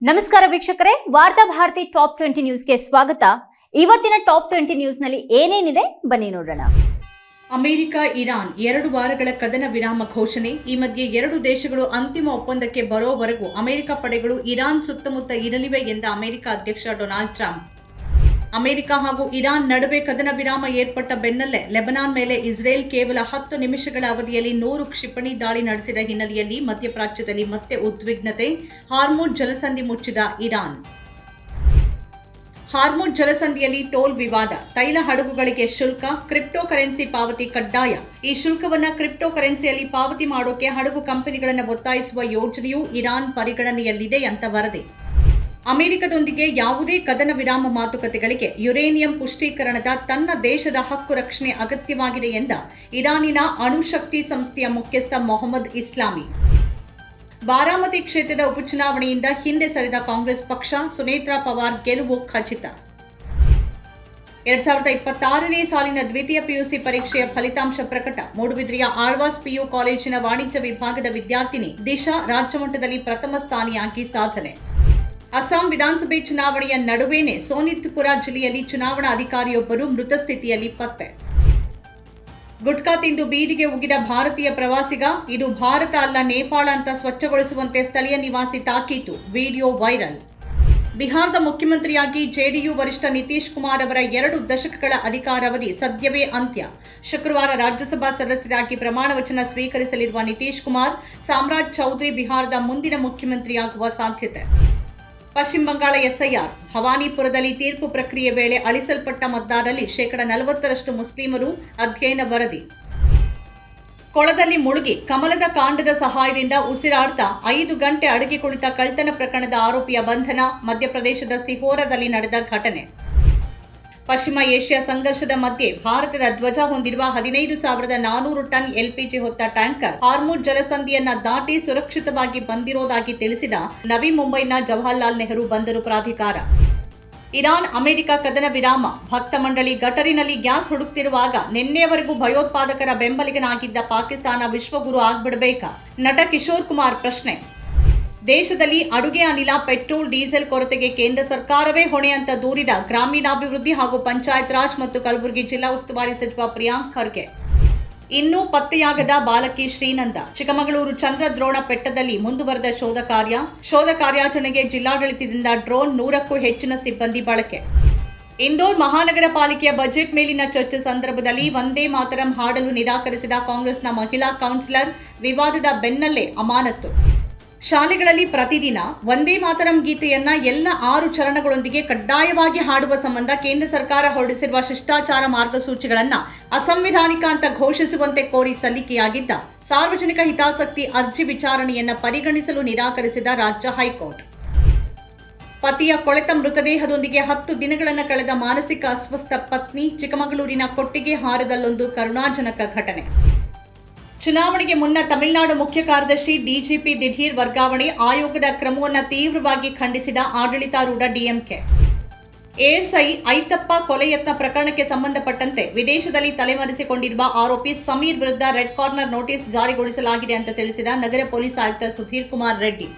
ನಮಸ್ಕಾರ ವೀಕ್ಷಕರೇ, ವಾರ್ತಾ ಭಾರತಿ ಟಾಪ್ 20 ನ್ಯೂಸ್ಗೆ ಸ್ವಾಗತ. ಇವತ್ತಿನ ಟಾಪ್ 20 ನ್ಯೂಸ್ನಲ್ಲಿ ಏನೇನಿದೆ ಬನ್ನಿ ನೋಡೋಣ. ಅಮೆರಿಕ ಇರಾನ್ 2 ವಾರಗಳ ಕದನ ವಿರಾಮ ಘೋಷಣೆ. ಈ ಮಧ್ಯೆ 2 ದೇಶಗಳು ಅಂತಿಮ ಒಪ್ಪಂದಕ್ಕೆ ಬರೋವರೆಗೂ ಅಮೆರಿಕ ಪಡೆಗಳು ಇರಾನ್ ಸುತ್ತಮುತ್ತ ಇರಲಿವೆ ಎಂದ ಅಮೆರಿಕ ಅಧ್ಯಕ್ಷ ಡೊನಾಲ್ಡ್ ಟ್ರಂಪ್. ಅಮೆರಿಕ ಹಾಗೂ ಇರಾನ್ ನಡುವೆ ಕದನ ವಿರಾಮ ಏರ್ಪಟ್ಟ ಬೆನ್ನಲ್ಲೇ ಲೆಬನಾನ್ ಮೇಲೆ ಇಸ್ರೇಲ್ ಕೇವಲ 10 ನಿಮಿಷಗಳ ಅವಧಿಯಲ್ಲಿ 100 ಕ್ಷಿಪಣಿ ದಾಳಿ ನಡೆಸಿದ ಹಿನ್ನೆಲೆಯಲ್ಲಿ ಮಧ್ಯಪ್ರಾಚ್ಯದಲ್ಲಿ ಮತ್ತೆ ಉದ್ವಿಗ್ನತೆ. ಹಾರ್ಮುಜ್ ಜಲಸಂಧಿ ಮುಚ್ಚಿದ ಇರಾನ್. ಹಾರ್ಮುಜ್ ಜಲಸಂಧಿಯಲ್ಲಿ ಟೋಲ್ ವಿವಾದ. ತೈಲ ಹಡಗುಗಳಿಗೆ ಶುಲ್ಕ, ಕ್ರಿಪ್ಟೋ ಕರೆನ್ಸಿ ಪಾವತಿ ಕಡ್ಡಾಯ. ಈ ಶುಲ್ಕವನ್ನ ಕ್ರಿಪ್ಟೋ ಕರೆನ್ಸಿಯಲ್ಲಿ ಪಾವತಿ ಮಾಡೋಕೆ ಹಡಗು ಕಂಪನಿಗಳನ್ನು ಒತ್ತಾಯಿಸುವ ಯೋಜನೆಯೂ ಇರಾನ್ ಪರಿಗಣನೆಯಲ್ಲಿದೆ ಅಂತ ವರದಿ. ಅಮೆರಿಕದೊಂದಿಗೆ ಯಾವುದೇ ಕದನ ವಿರಾಮ ಮಾತುಕತೆಗಳಿಗೆ ಯುರೇನಿಯಂ ಪುಷ್ಟೀಕರಣದ ತನ್ನ ದೇಶದ ಹಕ್ಕು ರಕ್ಷಣೆ ಅಗತ್ಯವಾಗಿದೆ ಎಂದ ಇರಾನಿನ ಅಣುಶಕ್ತಿ ಸಂಸ್ಥೆಯ ಮುಖ್ಯಸ್ಥ ಮೊಹಮ್ಮದ್ ಇಸ್ಲಾಮಿ. ಬಾರಾಮತಿ ಕ್ಷೇತ್ರದ ಉಪಚುನಾವಣೆಯಿಂದ ಹಿಂದೆ ಸರಿದ ಕಾಂಗ್ರೆಸ್ ಪಕ್ಷ, ಸುನೇತ್ರಾ ಪವಾರ್ ಗೆಲುವು ಖಚಿತ. 2026ನೇ ಸಾಲಿನ ದ್ವಿತೀಯ ಪಿಯುಸಿ ಪರೀಕ್ಷೆಯ ಫಲಿತಾಂಶ ಪ್ರಕಟ. ಮೂಡುಬಿದ್ರೆಯ ಆಳ್ವಾಸ್ ಪಿಯು ಕಾಲೇಜಿನ ವಾಣಿಜ್ಯ ವಿಭಾಗದ ವಿದ್ಯಾರ್ಥಿನಿ ದಿಶಾ ರಾಜ್ಯಮಟ್ಟದಲ್ಲಿ ಪ್ರಥಮ ಸ್ಥಾನಿಯಾಗಿ ಸಾಧನೆ. ಅಸ್ಸಾಂ ವಿಧಾನಸಭೆ ಚುನಾವಣೆಯ ನಡುವೆನೇ ಸೋನಿತ್ಪುರ ಜಿಲ್ಲೆಯಲ್ಲಿ ಚುನಾವಣಾ ಅಧಿಕಾರಿಯೊಬ್ಬರು ಮೃತ ಸ್ಥಿತಿಯಲ್ಲಿ ಪತ್ತೆ. ಗುಟ್ಕಾ ತಿಂದು ಬೀದಿಗೆ ಉಗಿದ ಭಾರತೀಯ ಪ್ರವಾಸಿಗ. ಇದು ಭಾರತ ಅಲ್ಲ, ನೇಪಾಳ ಅಂತ ಸ್ವಚ್ಛಗೊಳಿಸುವಂತೆ ಸ್ಥಳೀಯ ನಿವಾಸಿ ತಾಕೀತು. Video viral. ಬಿಹಾರದ ಮುಖ್ಯಮಂತ್ರಿಯಾಗಿ ಜೆಡಿಯು ವರಿಷ್ಠ ನಿತೀಶ್ ಕುಮಾರ್ ಅವರ 2 ದಶಕಗಳ ಅಧಿಕಾರಾವಧಿ ಸದ್ಯವೇ ಅಂತ್ಯ. ಶುಕ್ರವಾರ ರಾಜ್ಯಸಭಾ ಸದಸ್ಯರಾಗಿ ಪ್ರಮಾಣ ವಚನ ಸ್ವೀಕರಿಸಲಿರುವ ನಿತೀಶ್ ಕುಮಾರ್, ಸಾಮ್ರಾಟ್ ಚೌಧರಿ ಬಿಹಾರದ ಮುಂದಿನ ಮುಖ್ಯಮಂತ್ರಿಯಾಗುವ ಸಾಧ್ಯತೆ. ಪಶ್ಚಿಮ ಬಂಗಾಳ ಎಸ್ಐಆರ್. ಭವಾನಿಪುರದಲ್ಲಿ ತೀರ್ಪು ಪ್ರಕ್ರಿಯೆ ವೇಳೆ ಅಳಿಸಲ್ಪಟ್ಟ ಮತದಾರರಲ್ಲಿ 40% ಮುಸ್ಲಿಮರು. ಅಧ್ಯಯನ ವರದಿ. ಕೊಳದಲ್ಲಿ ಮುಳುಗಿ ಕಮಲದ ಕಾಂಡದ ಸಹಾಯದಿಂದ ಉಸಿರಾಡ್ತಾ 5 ಗಂಟೆ ಅಡಗಿ ಕುಳಿತ ಕಳ್ಳತನ ಪ್ರಕರಣದ ಆರೋಪಿಯ ಬಂಧನ. ಮಧ್ಯಪ್ರದೇಶದ ಸಿಹೋರದಲ್ಲಿ ನಡೆದ ಘಟನೆ. ಪಶ್ಚಿಮ ಏಷ್ಯಾ ಸಂಘರ್ಷದ ಮಧ್ಯೆ ಭಾರತದ ಧ್ವಜ ಹೊಂದಿರುವ 15,400 ಟನ್ ಎಲ್ಪಿಜಿ ಹೊತ್ತ ಟ್ಯಾಂಕರ್ ಹಾರ್ಮುಜ್ ಜಲಸಂಧಿಯನ್ನ ದಾಟಿ ಸುರಕ್ಷಿತವಾಗಿ ಬಂದಿರೋದಾಗಿ ತಿಳಿಸಿದ ನವಿ ಮುಂಬೈನ ಜವಾಹರ್ಲಾಲ್ ನೆಹರು ಬಂದರು ಪ್ರಾಧಿಕಾರ. ಇರಾನ್ ಅಮೆರಿಕ ಕದನ ವಿರಾಮ. ಭಕ್ತ ಮಂಡಳಿ ಗಟರಿನಲ್ಲಿ ಗ್ಯಾಸ್ ಹುಡುಕ್ತಿರುವಾಗ ನಿನ್ನೆಯವರೆಗೂ ಭಯೋತ್ಪಾದಕರ ಬೆಂಬಲಿಗನಾಗಿದ್ದ ಪಾಕಿಸ್ತಾನ ವಿಶ್ವಗುರು ಆಗ್ಬಿಡಬೇಕಾ? ನಟ ಕಿಶೋರ್ ಕುಮಾರ್ ಪ್ರಶ್ನೆ. ದೇಶದಲ್ಲಿ ಅಡುಗೆ ಅನಿಲ, ಪೆಟ್ರೋಲ್, ಡೀಸೆಲ್ ಕೊರತೆಗೆ ಕೇಂದ್ರ ಸರ್ಕಾರವೇ ಹೊಣೆ ಅಂತ ದೂರಿದ ಗ್ರಾಮೀಣಾಭಿವೃದ್ಧಿ ಹಾಗೂ ಪಂಚಾಯತ್ ರಾಜ್ ಮತ್ತು ಕಲಬುರಗಿ ಜಿಲ್ಲಾ ಉಸ್ತುವಾರಿ ಸಚಿವ ಪ್ರಿಯಾಂಕ್ ಖರ್ಗೆ. ಇನ್ನೂ ಪತ್ತೆಯಾಗದ ಬಾಲಕಿ ಶ್ರೀನಂದ. ಚಿಕ್ಕಮಗಳೂರು ಚಂದ್ರದ್ರೋಣ ಬೆಟ್ಟದಲ್ಲಿ ಮುಂದುವರೆದ ಶೋಧ ಕಾರ್ಯಾಚರಣೆಗೆ ಜಿಲ್ಲಾಡಳಿತದಿಂದ ಡ್ರೋನ್, 100ಕ್ಕೂ ಹೆಚ್ಚಿನ ಸಿಬ್ಬಂದಿ ಬಳಕೆ. ಇಂದೋರ್ ಮಹಾನಗರ ಪಾಲಿಕೆಯ ಬಜೆಟ್ ಮೇಲಿನ ಚರ್ಚೆ ಸಂದರ್ಭದಲ್ಲಿ ವಂದೇ ಮಾತರಂ ಹಾಡಲು ನಿರಾಕರಿಸಿದ ಕಾಂಗ್ರೆಸ್ನ ಮಹಿಳಾ ಕೌನ್ಸಿಲರ್. ವಿವಾದದ ಬೆನ್ನಲ್ಲೇ ಅಮಾನತು. ಶಾಲೆಗಳಲ್ಲಿ ಪ್ರತಿದಿನ ವಂದೇ ಮಾತರಂ ಗೀತೆಯನ್ನ ಎಲ್ಲ 6 ಚರಣಗಳೊಂದಿಗೆ ಕಡ್ಡಾಯವಾಗಿ ಹಾಡುವ ಸಂಬಂಧ ಕೇಂದ್ರ ಸರ್ಕಾರ ಹೊರಡಿಸಿರುವ ಶಿಷ್ಟಾಚಾರ ಮಾರ್ಗಸೂಚಿಗಳನ್ನ ಅಸಂವಿಧಾನಿಕ ಅಂತ ಘೋಷಿಸುವಂತೆ ಕೋರಿ ಸಲ್ಲಿಕೆಯಾಗಿದ್ದ ಸಾರ್ವಜನಿಕ ಹಿತಾಸಕ್ತಿ ಅರ್ಜಿ ವಿಚಾರಣೆಯನ್ನ ಪರಿಗಣಿಸಲು ನಿರಾಕರಿಸಿದ ರಾಜ್ಯ ಹೈಕೋರ್ಟ್. ಪತಿಯ ಕೊಳೆತ ಮೃತದೇಹದೊಂದಿಗೆ 10 ದಿನಗಳನ್ನು ಕಳೆದ ಮಾನಸಿಕ ಅಸ್ವಸ್ಥ ಪತ್ನಿ. ಚಿಕ್ಕಮಗಳೂರಿನ ಕೊಟ್ಟಿಗೆ ಹಾರದಲ್ಲೊಂದು ಕರುಣಾಜನಕ ಘಟನೆ. ಚುನಾವಣೆಗೆ ಮುನ್ನ ತಮಿಳುನಾಡು ಮುಖ್ಯ ಕಾರ್ಯದರ್ಶಿ ಡಿಜಿಪಿ ದಿಢೀರ್ ವರ್ಗಾವಣೆ. ಆಯೋಗದ ಕ್ರಮವನ್ನು ತೀವ್ರವಾಗಿ ಖಂಡಿಸಿದ ಆಡಳಿತಾರೂಢ ಡಿಎಂಕೆ. ಎಎಸ್ಐ ಐತಪ್ಪ ಕೊಲೆ ಯತ್ನ ಪ್ರಕರಣಕ್ಕೆ ಸಂಬಂಧಪಟ್ಟಂತೆ ವಿದೇಶದಲ್ಲಿ ತಲೆಮರೆಸಿಕೊಂಡಿರುವ ಆರೋಪಿ ಸಮೀರ್ ವಿರುದ್ಧ ರೆಡ್ ಕಾರ್ನರ್ ನೋಟಿಸ್ ಜಾರಿಗೊಳಿಸಲಾಗಿದೆ ಅಂತ ತಿಳಿಸಿದ ನಗರ ಪೊಲೀಸ್ ಆಯುಕ್ತ ಸುಧೀರ್ ಕುಮಾರ್ ರೆಡ್ಡಿ.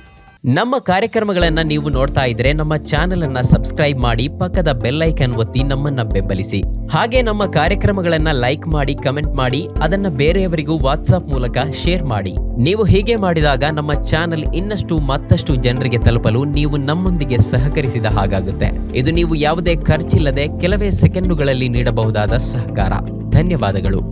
ನಮ್ಮ ಕಾರ್ಯಕ್ರಮಗಳನ್ನು ನೀವು ನೋಡ್ತಾ ಇದ್ರೆ ನಮ್ಮ ಚಾನೆಲ್ ಅನ್ನ ಸಬ್ಸ್ಕ್ರೈಬ್ ಮಾಡಿ, ಪಕ್ಕದ ಬೆಲ್ ಐಕಾನ್ ಒತ್ತಿ ನಮ್ಮನ್ನ ಬೆಂಬಲಿಸಿ. ಹಾಗೆ ನಮ್ಮ ಕಾರ್ಯಕ್ರಮಗಳನ್ನ ಲೈಕ್ ಮಾಡಿ, ಕಮೆಂಟ್ ಮಾಡಿ, ಅದನ್ನ ಬೇರೆಯವರಿಗೂ ವಾಟ್ಸ್ಆಪ್ ಮೂಲಕ ಶೇರ್ ಮಾಡಿ. ನೀವು ಹೀಗೆ ಮಾಡಿದಾಗ ನಮ್ಮ ಚಾನೆಲ್ ಮತ್ತಷ್ಟು ಜನರಿಗೆ ತಲುಪಲು ನೀವು ನಮ್ಮೊಂದಿಗೆ ಸಹಕರಿಸಿದ ಹಾಗಾಗುತ್ತೆ. ಇದು ನೀವು ಯಾವುದೇ ಖರ್ಚಿಲ್ಲದೆ ಕೆಲವೇ ಸೆಕೆಂಡುಗಳಲ್ಲಿ ನೀಡಬಹುದಾದ ಸಹಕಾರ. ಧನ್ಯವಾದಗಳು.